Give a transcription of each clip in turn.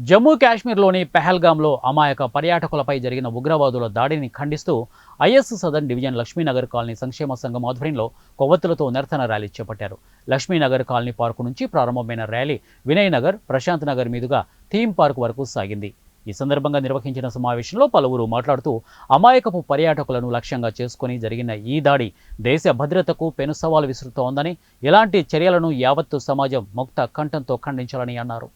జమ్మూ కాశ్మీర్లోని పెహల్గాంలో అమాయక పర్యాటకులపై జరిగిన ఉగ్రవాదుల దాడిని ఖండిస్తూ is Sadan division Lakshmi Nagar colony సంక్షేమ సంఘం ఆధ్వర్యంలో కొవ్వొత్తులతో నిరసన ర్యాలీ చేపట్టారు. లక్ష్మీనగర్ కాలనీ పార్కు నుంచి ప్రారంభమైన ర్యాలీ వినయ్ నగర్, ప్రశాంత్ నగర్ మీదుగా థీమ్ పార్క్ వరకు సాగింది. ఈ సందర్భంగా నిర్వహించిన సమావేశంలో పలువురు మాట్లాడుతూ అమాయకపు పర్యాటకులను లక్ష్యంగా చేసుకుని జరిగిన ఈ దాడి దేశ భద్రతకు పెను సవాలు విసురుతోందని, ఇలాంటి చర్యలను యావత్తు సమాజం ముక్త కంఠంతో ఖండించాలని అన్నారు.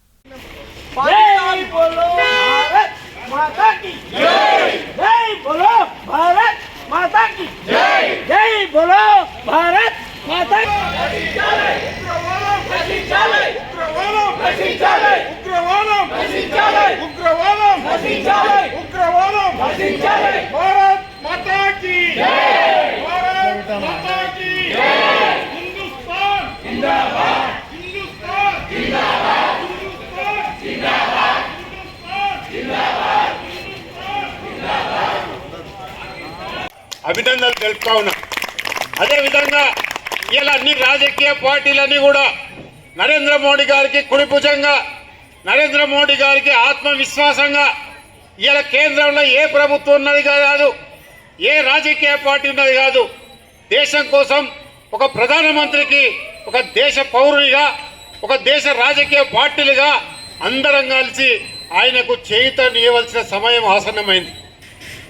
जय बोलो भारत माता की जय, जय बोलो भारत माता की जय, जय बोलो भारत माता की जय। उग्रवादम फांसी चले, उग्रवादम फांसी चले, उग्रवादम फांसी चले, उग्रवादम फांसी चले, उग्रवादम फांसी चले। भारत माता की जय, भारत माता की जय। हिंदुस्तान जिंदाबाद, हिंदुस्तान जिंदाबाद। అభినందనలు తెలుపుతా ఉన్నా. అదేవిధంగా ఇలా అన్ని రాజకీయ పార్టీలన్నీ కూడా నరేంద్ర మోడీ గారికి కుడిభుజంగా, నరేంద్ర మోడీ గారికి ఆత్మవిశ్వాసంగా ఇలా కేంద్రంలో ఏ ప్రభుత్వం ఉన్నది కాదు, ఏ రాజకీయ పార్టీ ఉన్నది కాదు. దేశం కోసం ఒక ప్రధానమంత్రికి, ఒక దేశ పౌరునిగా, ఒక దేశ రాజకీయ పార్టీలుగా అందరం కలిసి ఆయనకు చేయూతనివ్వవలసిన సమయం ఆసన్నమైంది.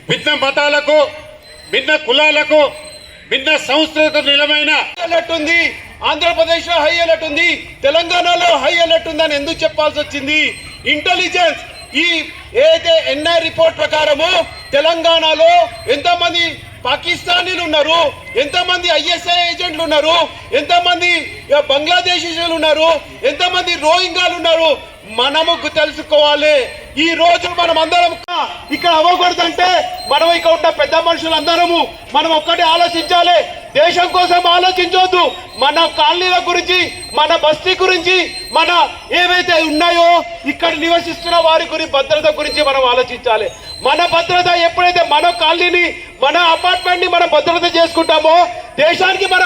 భిన్న మతాలకు, భిన్న కులాలకు, భిన్న సంస్కృతికి నిలమైన అలర్ట్ ఉంది. ఆంధ్రప్రదేశ్ లో హై అలర్ట్ ఉంది, తెలంగాణలో హై అలర్ట్ ఉందని ఎందుకు చెప్పాల్సి వచ్చింది? ఇంటెలిజెన్స్ ఈ ఏదైతే ఎన్ఐ రిపోర్ట్ ప్రకారము తెలంగాణలో ఎంతమంది పాకిస్తానీలు ఉన్నారు, ఎంతమంది ఐఎస్ఐ ఏజెంట్లు ఉన్నారు, ఎంతమంది బంగ్లాదేశీలు ఉన్నారు, ఎంతమంది రోహింగ్యాలు ఉన్నారు మనము తెలుసుకోవాలి. ఈ రోజు మనం అందరం ఇక్కడ అవ్వకూడదంటే మనం ఇక్కడ ఉన్న పెద్ద మనుషులందరము మనం ఒక్కటి ఆలోచించాలి. దేశం కోసం ఆలోచించవద్దు, మన కాలనీల గురించి, మన బస్తీ గురించి, మన ఏవైతే ఉన్నాయో ఇక్కడ నివసిస్తున్న వారి గురించి భద్రత గురించి మనం ఆలోచించాలి. మన భద్రత ఎప్పుడైతే మన కాలనీని, మన అపార్ట్మెంట్ ని మనం భద్రత చేసుకుంటామో దేశానికి మనం